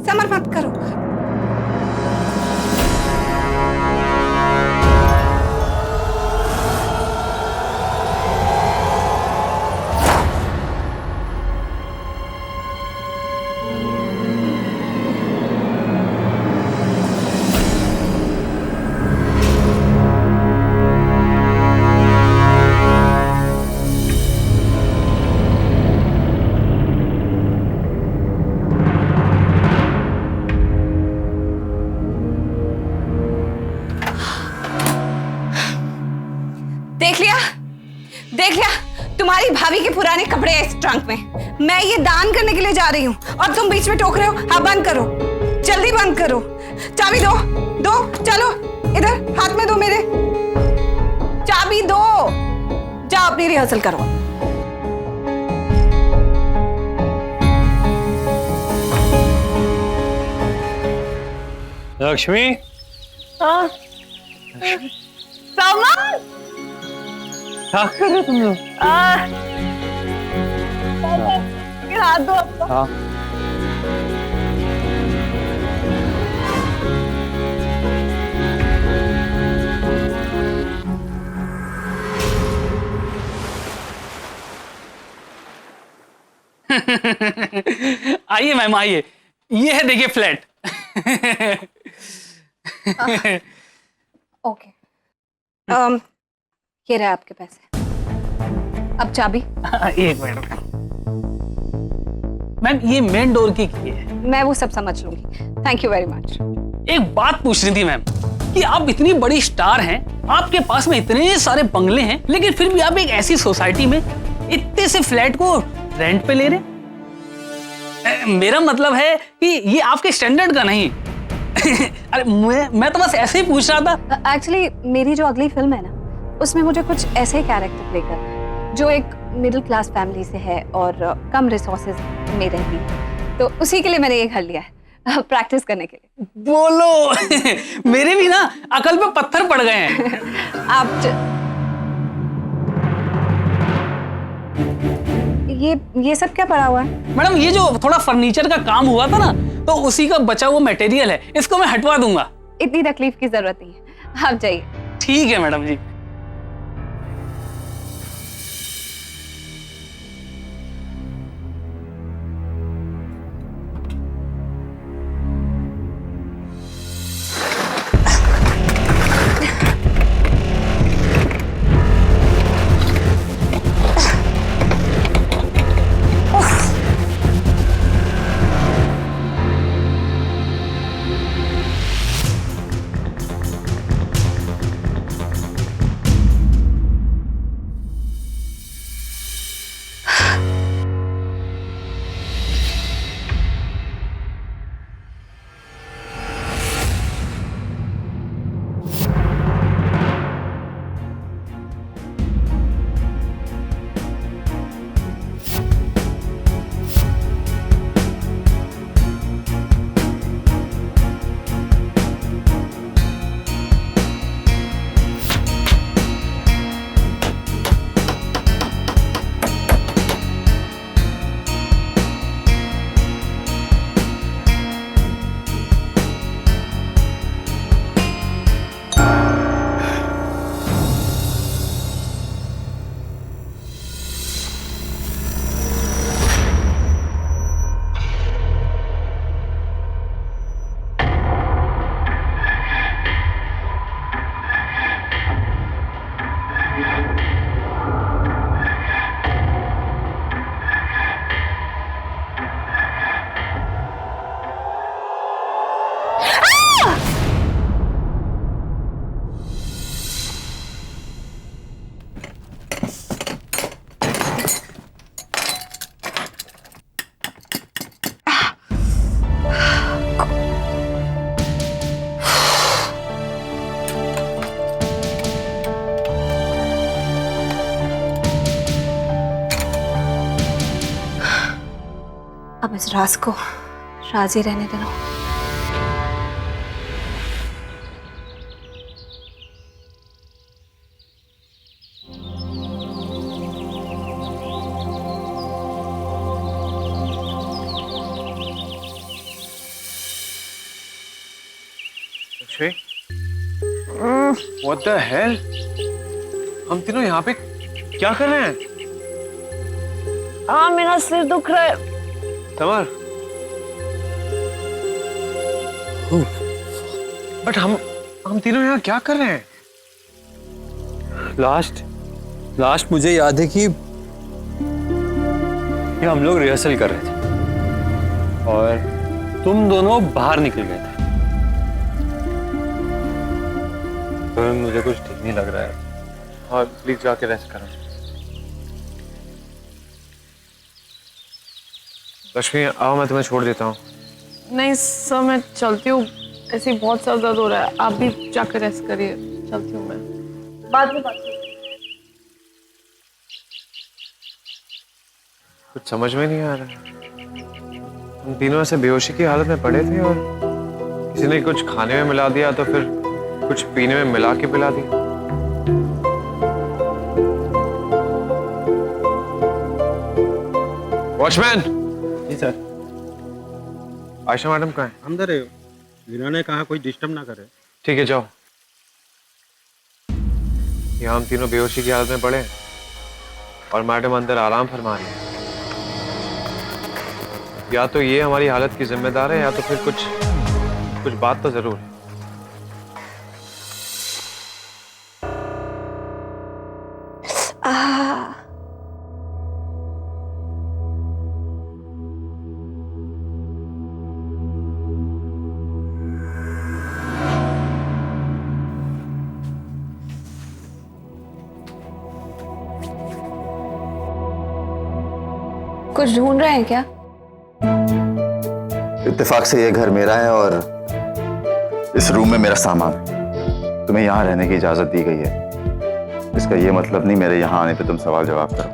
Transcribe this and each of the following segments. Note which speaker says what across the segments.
Speaker 1: Summer मत करो। देख लिया, देख लिया, तुम्हारी भाभी के पुराने कपड़े हैं इस ट्रंक में। मैं ये दान करने के लिए जा रही हूँ और तुम बीच में टोक रहे हो। हाँ बंद करो, जल्दी बंद करो। चाबी दो, दो, चलो इधर हाथ में दो मेरे, चाबी दो। जाओ अपनी रिहर्सल करो।
Speaker 2: लक्ष्मी।
Speaker 1: हाँ सामान
Speaker 2: क्या कर रहे तुम लोग?
Speaker 1: हाथ दो अपना।
Speaker 2: हाँ।
Speaker 3: आइए मैम आइए, ये है देखिए फ्लैट।
Speaker 1: ओके, ये रहे आपके पैसे। अब चाबी।
Speaker 3: एक मिनट मैम, ये मेन डोर की है।
Speaker 1: मैं वो सब समझ लूंगी, थैंक यू वेरी मच।
Speaker 3: एक बात पूछनी थी मैम कि आप इतनी बड़ी स्टार हैं, आपके पास में इतने सारे बंगले हैं, लेकिन फिर भी आप एक ऐसी सोसाइटी में इतने से फ्लैट को रेंट पे ले रहे? मेरा मतलब है कि ये आपके स्टैंडर्ड का नहीं। अरे मैं तो बस ऐसे ही पूछ रहा था।
Speaker 1: एक्चुअली मेरी जो अगली फिल्म है ना, उसमें मुझे कुछ ऐसे ही कैरेक्टर प्ले करना है जो एक मिडिल क्लास फैमिली से है और कम रिसोर्सेज में रहती है, तो उसी के लिए मैंने ये घर लिया है प्रैक्टिस करने के लिए।
Speaker 3: बोलो मेरे भी ना अकल पे पत्थर पड़ गए हैं।
Speaker 1: आप ये सब क्या पड़ा हुआ है?
Speaker 3: मैडम ये जो थोड़ा फर्नीचर का काम हुआ था ना, तो उसी का बचा हुआ मटेरियल है, इसको मैं हटवा दूंगा।
Speaker 1: इतनी तकलीफ की जरूरत नहीं है, आप जाइए।
Speaker 3: ठीक है मैडम जी।
Speaker 1: अब इस राज को राज ही रहने देना।
Speaker 2: Lakshmi, What the hell? हम तीनों यहाँ पे क्या कर रहे हैं?
Speaker 4: हाँ मेरा सिर दुख रहा है।
Speaker 2: समर, बट हम तीनों यहाँ क्या कर रहे हैं?
Speaker 5: लास्ट मुझे याद है कि हम लोग रिहर्सल कर रहे थे और तुम दोनों बाहर निकल गए थे। तो मुझे कुछ ठीक नहीं लग रहा है।
Speaker 2: हाँ प्लीज जाके रेस्ट करो। लक्ष्मी आओ, मैं तुम्हें छोड़ देता हूँ।
Speaker 4: नहीं सर, मैं चलती हूँ, ऐसे ही बहुत सर दर्द हो रहा है। आप भी जाकर रेस्ट करिए, चलती हूँ मैं, बाद में बात करेंगे।
Speaker 2: कुछ समझ में नहीं आ रहा। हम तीनों ऐसे बेहोशी की हालत में पड़े थे और किसी ने कुछ खाने में मिला दिया तो फिर कुछ पीने में मिला के पिला दिया। वॉचमैन!
Speaker 6: जी सर।
Speaker 2: आयशा मैडम कहाँ है?
Speaker 6: अंदर है, जिन्होंने कहा कोई डिस्टर्ब ना करे।
Speaker 2: ठीक है जाओ। यहाँ हम तीनों बेहोशी की हालत में पड़े और मैडम अंदर आराम फरमा रही है। या तो ये हमारी हालत की जिम्मेदार है या तो फिर कुछ बात तो जरूर है।
Speaker 1: कुछ ढूंढ रहे हैं क्या?
Speaker 7: इत्तेफाक से ये घर मेरा है और इस रूम में मेरा सामान है। तुम्हें यहाँ रहने की इजाजत दी गई है। इसका ये मतलब नहीं मेरे यहाँ आने पे तुम सवाल जवाब करो।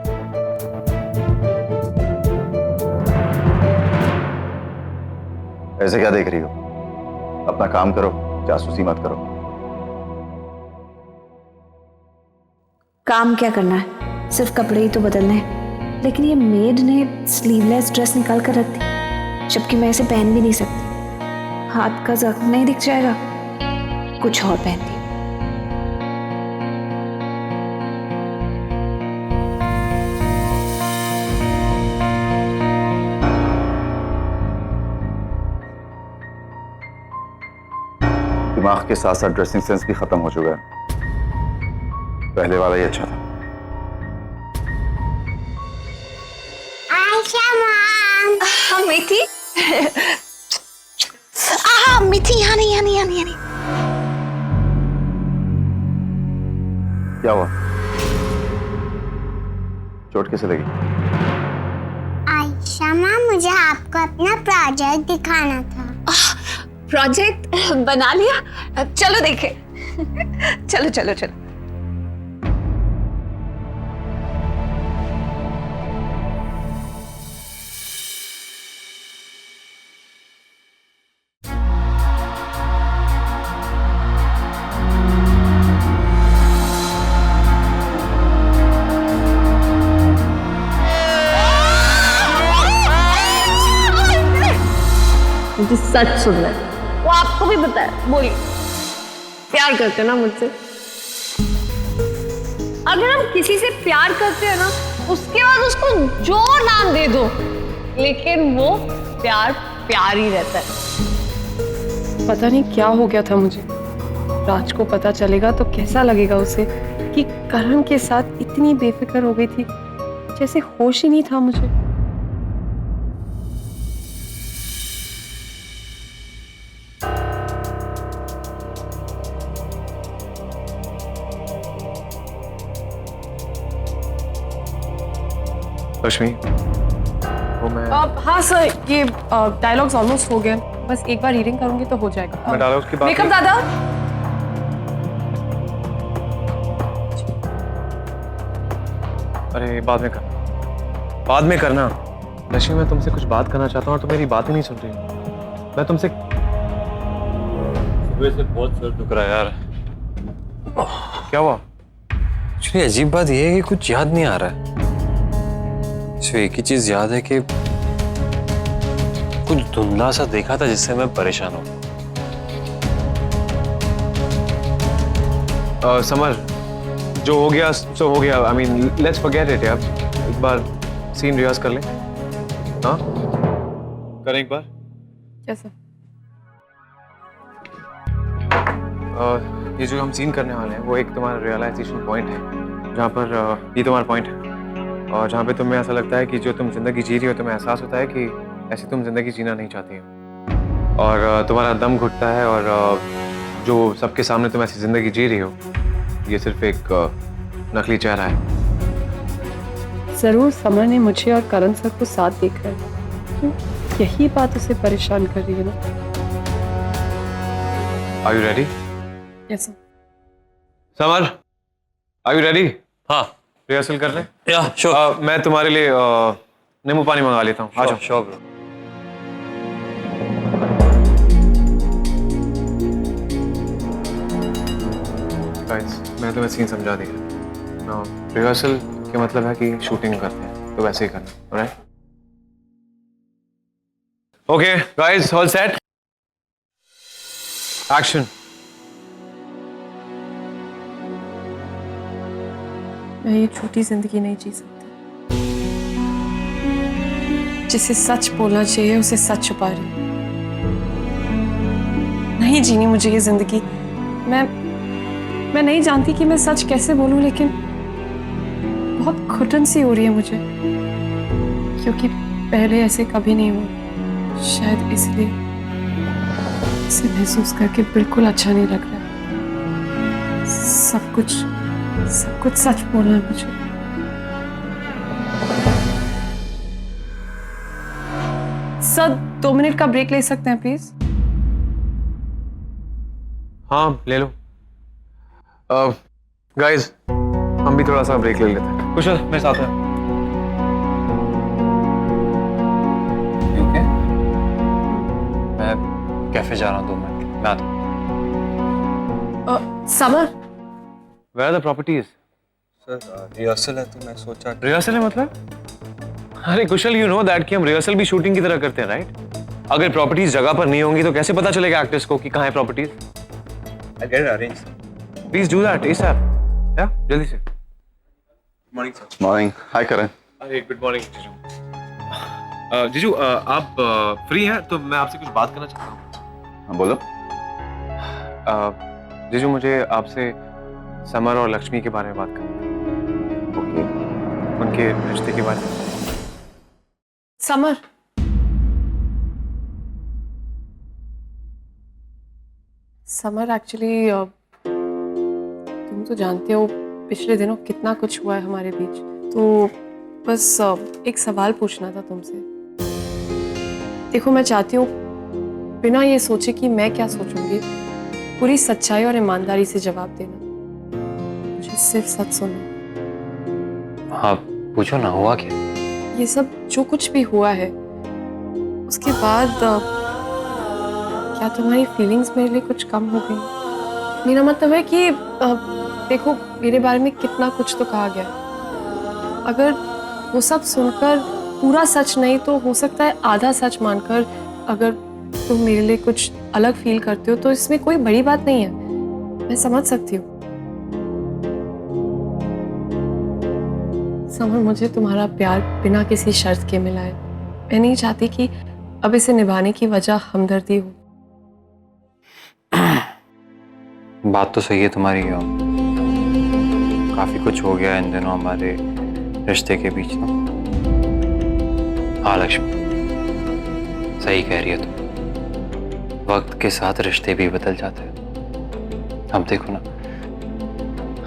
Speaker 7: ऐसे क्या देख रही हो? अपना काम करो, जासूसी मत करो।
Speaker 8: काम क्या करना है, सिर्फ कपड़े ही तो बदलने हैं। लेकिन ये मेड ने स्लीवलेस ड्रेस निकाल कर रख दी, जबकि मैं इसे पहन भी नहीं सकती। हाथ का जख्म नहीं दिख जाएगा, कुछ और पहनती।
Speaker 7: दिमाग के साथ साथ ड्रेसिंग सेंस भी खत्म हो चुका है। पहले वाला ही अच्छा था।
Speaker 1: हाँ मीठी। हाँ मीठी, यहाँ नहीं।
Speaker 7: क्या हुआ? चोट कैसे लगी?
Speaker 9: आयशा माँ, मुझे आपको अपना प्रोजेक्ट दिखाना था।
Speaker 1: प्रोजेक्ट बना लिया? चलो देखे। चलो।
Speaker 4: मुझे सच सुनना है, वो आपको भी पता है। बोलिए, प्यार करते हैं ना मुझसे? अगर हम किसी से प्यार करते हैं ना, उसके बाद उसको जो नाम दे दो, लेकिन वो प्यार ही रहता है। पता नहीं क्या हो गया था मुझे। राज को पता चलेगा तो कैसा लगेगा उसे कि करण के साथ इतनी बेफिक्र हो गई थी, जैसे होश ही नहीं था मुझे।
Speaker 2: लक्ष्मी, वो मैं
Speaker 4: हाँ सर, ये डायलॉग्स ऑलमोस्ट हो गए, बस एक बार रीडिंग करूंगी तो हो जाएगा।
Speaker 2: मैं डायलॉग्स की बात
Speaker 4: मेकअप दादा।
Speaker 2: अरे बाद में करना। लक्ष्मी, मैं तुमसे कुछ बात करना चाहता हूँ और तुम मेरी बात ही नहीं सुन रही हो। मैं तुमसे
Speaker 5: सुबह से बहुत सर दुख रहा है यार।
Speaker 2: क्या हुआ?
Speaker 5: एक्चुअली अजीब बात यह है कि कुछ याद नहीं आ रहा है। सिर्फ एक ही चीज याद है कि कुछ धुंधला सा देखा था जिससे मैं परेशान हूं।
Speaker 2: समर, जो हो गया सो हो गया। I mean let's forget it यार। एक बार सीन रियाज कर ले। हाँ करें एक बार।
Speaker 4: कैसा?
Speaker 2: ये जो हम सीन करने वाले हैं वो एक तुम्हारा रियलाइजेशन पॉइंट है, जहाँ पर ये तुम्हारा पॉइंट है और जहाँ पे तुम्हें ऐसा लगता है कि जो तुम जिंदगी जी रही हो तुम्हें एहसास होता है कि ऐसी तुम जिंदगी जीना नहीं चाहती हो और तुम्हारा दम घुटता है और जो सबके सामने तुम ऐसी जिंदगी जी रही हो ये सिर्फ एक नकली चेहरा है।
Speaker 4: जरूर समर ने मुझे और करण सर को साथ देखा है, क्यों यही बात उसे परेशान कर रही है ना।
Speaker 2: Are you ready?
Speaker 4: Yes
Speaker 2: Samar, are you ready?
Speaker 5: हाँ
Speaker 2: रिहर्सल कर ले।
Speaker 5: या श्योर।
Speaker 2: मैं तुम्हारे लिए नींबू पानी मंगा लेता हूँ। आ जाओ।
Speaker 5: Sure bro.
Speaker 2: गाइस मैं तुम्हें सीन समझा दिया। रिहर्सल के मतलब है कि शूटिंग करते हैं तो वैसे ही करना, alright? Okay guys, all set, action.
Speaker 4: मैं ये छोटी जिंदगी नहीं जी सकती। जिसे सच बोलना चाहिए उसे सच छुपा रही हूं। नहीं जीनी मुझे ये जिंदगी। मैं नहीं जानती कि मैं सच कैसे बोलूं, लेकिन बहुत घुटन सी हो रही है मुझे, क्योंकि पहले ऐसे कभी नहीं हुआ। शायद इसलिए इसे महसूस करके बिल्कुल अच्छा नहीं लग रहा। सब कुछ सच बोलना है मुझे। सर 2 मिनट का ब्रेक ले सकते हैं प्लीज?
Speaker 2: हाँ ले लो। गाइस हम भी थोड़ा सा ब्रेक ले लेते हैं। कुशल मेरे साथ है।
Speaker 5: ओके मैं कैफे जा रहा हूँ 2 मिनट में आता हूँ।
Speaker 4: Summer,
Speaker 2: Where are the properties?
Speaker 5: Sir rehearsal है तो मैं सोचा।
Speaker 2: रिहर्सल है मतलब? अरे कुशल, यू नो दैट कि हम रिहर्सल भी शूटिंग की तरह करते हैं, राइट? अगर प्रॉपर्टीज जगह पर नहीं होंगी तो कैसे पता चलेगा एक्टर्स को कि कहाँ है properties?
Speaker 5: I'll get it arranged.
Speaker 2: Please do that ASAP। या जल्दी से।
Speaker 5: Morning sir.
Speaker 7: मॉर्निंग। हाय करण।
Speaker 2: अरे गुड मॉर्निंग जीजू। जीजू आप फ्री हैं तो मैं आपसे कुछ बात करना चाहता हूँ।
Speaker 7: हाँ बोलो।
Speaker 2: जीजू मुझे आपसे समर और लक्ष्मी के बारे में बात करनी थी।
Speaker 7: ओके।
Speaker 2: उनके रिश्ते के बारे में।
Speaker 4: समर, समर एक्चुअली तुम तो जानते हो पिछले दिनों कितना कुछ हुआ है हमारे बीच, तो बस एक सवाल पूछना था तुमसे। देखो मैं चाहती हूँ बिना ये सोचे कि मैं क्या सोचूंगी, पूरी सच्चाई और ईमानदारी से जवाब देना। मुझे सिर्फ सच सुनना।
Speaker 5: हाँ पूछो ना, हुआ क्या?
Speaker 4: ये सब जो कुछ भी हुआ है उसके बाद क्या तुम्हारी फीलिंग्स मेरे लिए कुछ कम हो गई? मेरा मतलब है कि देखो मेरे बारे में कितना कुछ तो कहा गया, अगर वो सब सुनकर पूरा सच नहीं तो हो सकता है आधा सच मानकर अगर तुम मेरे लिए कुछ अलग फील करते हो तो इसमें कोई बड़ी बात नहीं है, मैं समझ सकती हूँ। समर, मुझे तुम्हारा प्यार बिना किसी शर्त के मिला है। मैं नहीं चाहती कि अब इसे निभाने की वजह हमदर्दी हो।
Speaker 5: बात तो सही है तुम्हारी। काफी कुछ हो गया इन दिनों हमारे रिश्ते के बीच ना। हाँ लक्ष्मी, सही कह रही है तुम। वक्त के साथ रिश्ते भी बदल जाते हैं। अब देखो ना,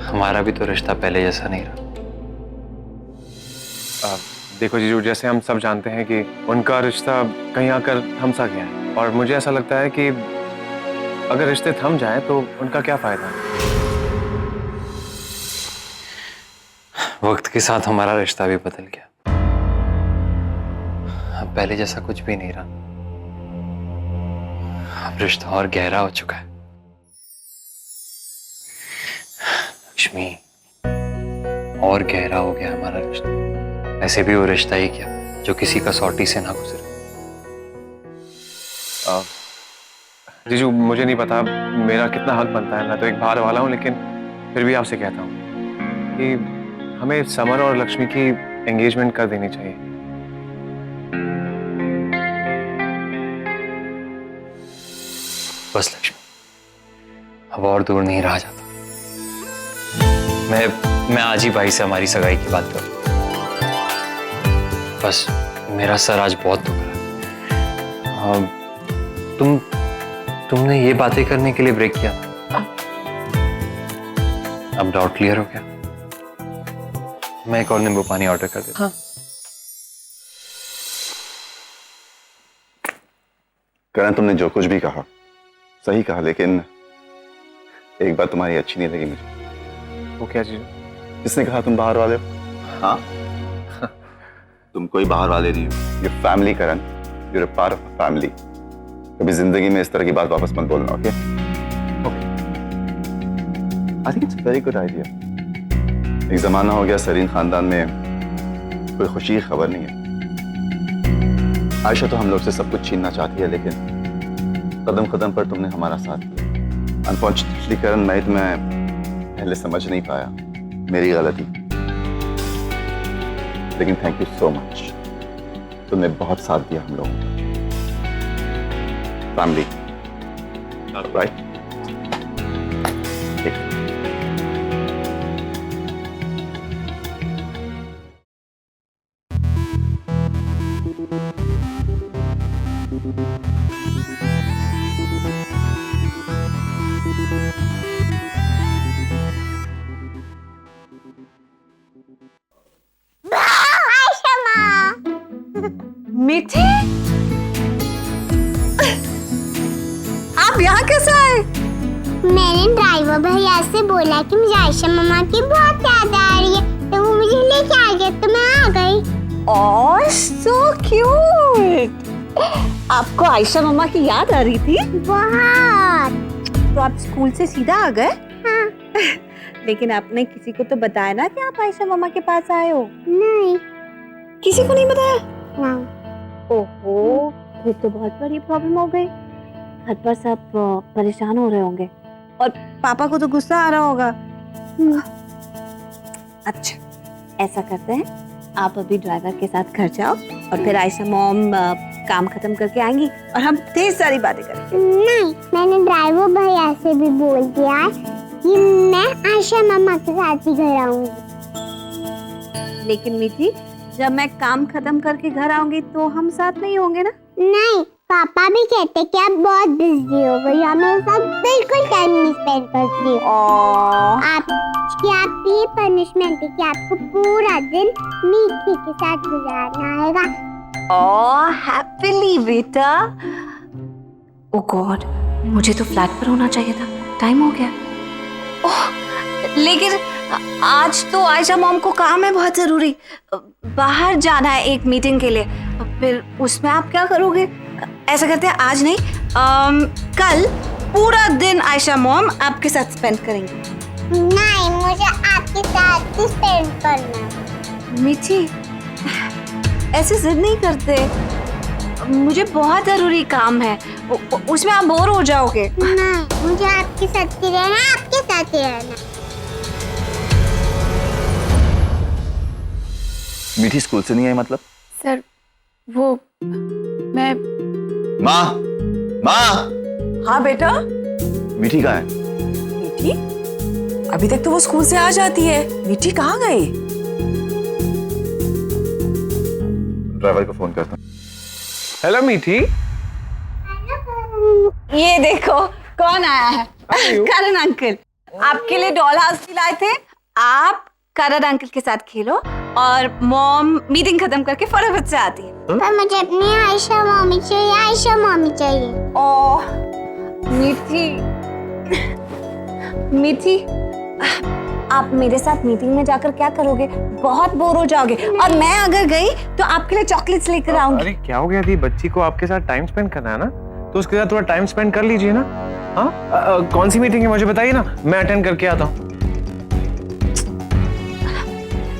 Speaker 5: हमारा भी तो रिश्ता पहले जैसा नहीं रहा।
Speaker 2: देखो जीजू, जैसे हम सब जानते हैं कि उनका रिश्ता कहीं आकर थमसा गया है और मुझे ऐसा लगता है कि अगर रिश्ते थम जाएं तो उनका क्या फायदा?
Speaker 5: वक्त के साथ हमारा रिश्ता भी बदल गया। अब पहले जैसा कुछ भी नहीं रहा। अब रिश्ता और गहरा हो चुका है। लक्ष्मी, और गहरा हो गया हमारा रिश्ता। ऐसे भी वो रिश्ता ही क्या जो किसी कसौटी से ना गुजरे।
Speaker 2: जीजू मुझे नहीं पता मेरा कितना हक बनता है, मैं तो एक बाहर वाला हूँ, लेकिन फिर भी आपसे कहता हूँ कि हमें समर और लक्ष्मी की एंगेजमेंट कर देनी चाहिए।
Speaker 5: बस लक्ष्मी, अब और दूर नहीं रहा जाता। मैं आज ही भाई से हमारी सगाई की बात करूँ। बस मेरा सर आज बहुत दुख रहा है। तुमने ये बातें करने के लिए ब्रेक किया। अब डाउट क्लियर हो गया। मैं एक और नींबू पानी ऑर्डर कर देता हूँ।
Speaker 7: करण, तुमने जो कुछ भी कहा सही कहा, लेकिन एक बात तुम्हारी अच्छी नहीं लगी मुझे।
Speaker 2: वो क्या चीज?
Speaker 7: किसने कहा तुम बाहर वाले हो? हाँ तुम कोई बाहर वाले नहीं हो। ये family Karan, you're a part of a family। कभी जिंदगी में इस तरह की बात वापस मत बोलना, okay? I think it's a very good idea. एक जमाना हो गया सरीन खानदान में कोई खुशी की खबर नहीं है। आयशा तो हम लोग से सब कुछ छीनना चाहती है, लेकिन कदम कदम पर तुमने हमारा साथ दिया। अनफॉर्चुनेटली करण, मैं तुम्हें पहले समझ नहीं पाया, मेरी गलती। लेकिन थैंक यू सो मच, तुमने बहुत साथ दिया हम लोगों का। Family, right?
Speaker 1: मीठी, आप यहाँ कैसे आए?
Speaker 9: मैंने ड्राइवर भैया से बोला कि मुझे आयशा मम्मा की बहुत याद आ रही है, तो वो मुझे लेके आ गया, तो मैं आ गई।
Speaker 1: ओह सो क्यूट। आपको आयशा मम्मा की याद आ रही थी?
Speaker 9: बहुत।
Speaker 1: तो आप स्कूल से सीधा आ गए?
Speaker 9: हाँ।
Speaker 1: लेकिन आपने किसी को तो बताया ना कि आप आयशा मम्मा के पास आए हो?
Speaker 9: नहीं।
Speaker 1: किसी को नहीं बताया?
Speaker 9: नहीं।
Speaker 1: ओहो, फिर तो बहुत बड़ी प्रॉब्लम हो गई। घर पर सब परेशान हो रहे होंगे और पापा को तो गुस्सा आ रहा होगा। अच्छा, ऐसा करते हैं, आप अभी ड्राइवर के साथ घर जाओ और फिर आयशा मॉम काम खत्म करके आएंगी और हम ढेर सारी बातें करेंगे।
Speaker 9: नहीं, मैंने ड्राइवर भैया से भी बोल दिया कि मैं आयशा मम्मा के साथ ही घर आऊंगी।
Speaker 1: लेकिन मीठी, जब मैं काम खत्म करके घर आऊंगी तो हम साथ नहीं होंगे ना?
Speaker 9: नहीं, पापा भी कहते कि आप बहुत बिजी हो गई, मेरे साथ बिल्कुल टाइम नहीं स्पेंड करती हो। आपकी ये पनिशमेंट है कि आपको पूरा दिन मीठी के साथ गुजारना है।
Speaker 1: ओह हैप्पीली बेटा। ओह गॉड, मुझे तो फ्लैट पर होना चाहिए था, टाइम हो गया। ओह, लेकिन आज तो आयशा मॉम को काम है बहुत जरूरी, बाहर जाना है एक मीटिंग के लिए, फिर उसमें आप क्या करोगे? ऐसा करते हैं, आज नहीं कल पूरा दिन आयशा मॉम आपके साथ स्पेंड करेंगे।
Speaker 9: नहीं, मुझे आपके साथ ही स्पेंड करना है।
Speaker 1: मीठी, ऐसे जिद नहीं करते, मुझे बहुत जरूरी काम है, उसमें आप बोर हो जाओगे।
Speaker 9: नहीं, मुझे आपके साथ ही रहना, आपके साथ ही रहना।
Speaker 7: मीठी स्कूल से नहीं आई मतलब?
Speaker 8: सर वो मैं
Speaker 7: माँ, माँ,
Speaker 10: हाँ बेटा।
Speaker 7: मीठी कहाँ है?
Speaker 10: मीठी अभी तक तो वो स्कूल से आ जाती है, मीठी कहाँ गई?
Speaker 7: ड्राइवर को फोन करता हूँ।
Speaker 2: हेलो मीठी।
Speaker 1: ये देखो कौन आया है। करण अंकल, आपके लिए डॉल हाउस भी लाए थे। आप करण अंकल के साथ खेलो और मॉम मीटिंग खत्म करके फटाफट से आती है।
Speaker 9: पर मुझे अपनी आयशा मम्मी चाहिए, आयशा मम्मी चाहिए।
Speaker 1: ओह मीठी, मीठी, आप मेरे साथ मीटिंग में जाकर क्या करोगे? बहुत बोर हो जाओगे। और मैं अगर गई तो आपके लिए चॉकलेट्स लेकर आऊंगी।
Speaker 2: अरे क्या हो गया थी? बच्ची को आपके साथ टाइम स्पेंड करना है ना, तो उसके साथ थोड़ा टाइम स्पेंड कर लीजिए ना। हाँ, कौन सी मीटिंग है मुझे बताइए ना, मैं अटेंड करके आता हूँ।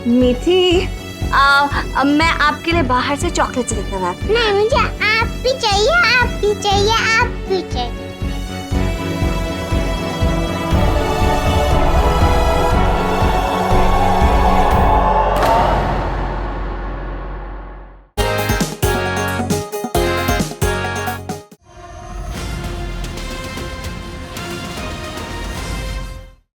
Speaker 1: मीठी, मैं आपके लिए बाहर से चॉकलेट्स लेकर आती हूँ।
Speaker 9: नहीं, मुझे आप भी चाहिए, आप भी चाहिए, आप भी चाहिए।